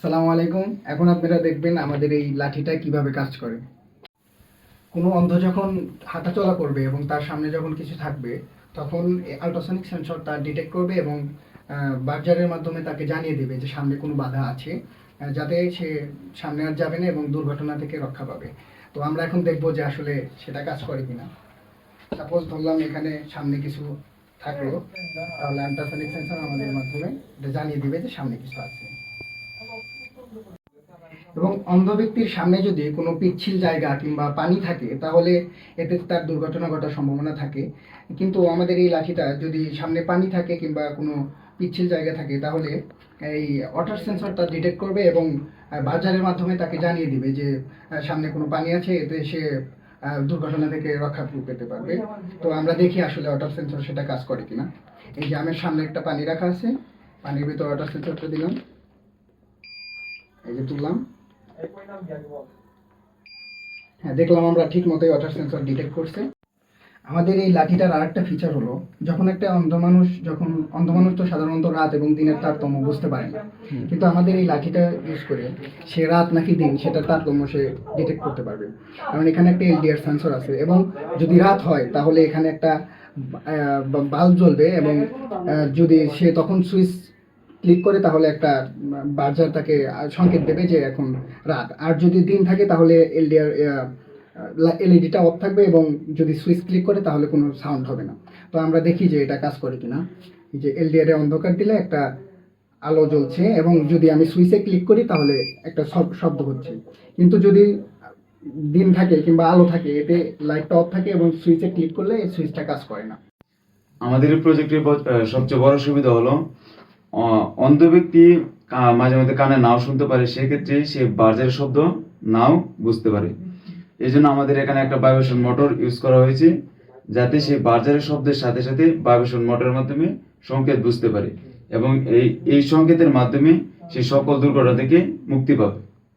আসসালামু আলাইকুম। এখন আপনারা দেখবেন আমাদের এই লাঠিটা কিভাবে কাজ করে। কোনো অন্ধ যখন হাঁটাচলা করবে এবং তার সামনে যখন কিছু থাকবে, তখন আল্ট্রাসনিক সেন্সর তার ডিটেক্ট করবে এবং বার্জারের মাধ্যমে তাকে জানিয়ে দেবে যে সামনে কোনো বাধা আছে, যাতে সে সামনে আর যাবে না এবং দুর্ঘটনা থেকে রক্ষা পাবে। তো আমরা এখন দেখবো যে আসলে সেটা কাজ করে কিনা। সাপোজ ধরলাম এখানে সামনে কিছু থাকলো, তাহলে আল্ট্রাসনিক সেন্সর আমাদের মাধ্যমে এটা জানিয়ে দিবে যে সামনে কিছু আছে। এবং অন্ধ ব্যক্তির সামনে যদি কোনো পিচ্ছিল জায়গা কিংবা পানি থাকে, তাহলে এতে তার দুর্ঘটনা ঘটার সম্ভাবনা থাকে। কিন্তু আমাদের এই লাঠিটা যদি সামনে পানি থাকে কিংবা কোনো পিচ্ছিল জায়গা থাকে, তাহলে এই ওয়াটার সেন্সর তা ডিটেক্ট করবে এবং বাজারের মাধ্যমে তাকে জানিয়ে দিবে যে সামনে কোনো পানি আছে, এতে সে দুর্ঘটনা থেকে রক্ষা পেতে পারবে। তো আমরা দেখি আসলে ওয়াটার সেন্সর সেটা কাজ করে কিনা। এই যে আমার সামনে একটা পানি রাখা আছে, পানির ভিতরে ওয়াটার সেন্সরটা দিলাম, এই যে তুললাম। হ্যাঁ, দেখলাম আমরা ঠিক মতোই ওয়াটার সেন্সর ডিটেক্ট করছে। আমাদের এই লাঠিটার আরেকটা ফিচার হলো, যখন একটা অন্ধ মানুষ তো সাধারণত রাত এবং দিনের তারতম্য বুঝতে পারে না, কিন্তু আমাদের এই লাঠিটা ইউজ করে সে রাত নাকি দিন সেটার তারতম্য সে ডিটেক্ট করতে পারবে। কারণ এখানে একটা এলডিআর সেন্সর আছে এবং যদি রাত হয় তাহলে এখানে একটা বাল্ব জ্বলবে এবং যদি সে তখন সুইচ ক্লিক করে তাহলে একটা বাজার তাকে সংকেত দেবে যে এখন রাত। আর যদি দিন থাকে তাহলে এলইডিটা অফ থাকবে এবং যদি সুইচ ক্লিক করে তাহলে কোনো সাউন্ড হবে না। তো আমরা দেখি যে এটা কাজ করে কিনা। এই যে এলডিআর এ অন্ধকার দিলে একটা আলো জ্বলছে এবং যদি আমি সুইচে ক্লিক করি তাহলে একটা শব্দ হচ্ছে। কিন্তু যদি দিন থাকে কিংবা আলো থাকে, এতে লাইটটা অফ থাকে এবং সুইচে ক্লিক করলে এই সুইচটা কাজ করে না। আমাদের এই প্রজেক্টের সবচেয়ে বড় সুবিধা হলো অন্ধ ব্যক্তি মাঝে মধ্যে কানে নাও শুনতে পারে, সেক্ষেত্রে সে বাজারের শব্দ নাও বুঝতে পারে। এই জন্য আমাদের এখানে একটা ভাইব্রেশন মোটর ইউজ করা হয়েছে, যাতে সে বাজারের শব্দের সাথে সাথে ভাইব্রেশন মোটরের মাধ্যমে সংকেত বুঝতে পারে এবং এই সংকেতের মাধ্যমে সে সকল দুর্ঘটনা থেকে মুক্তি পাবে।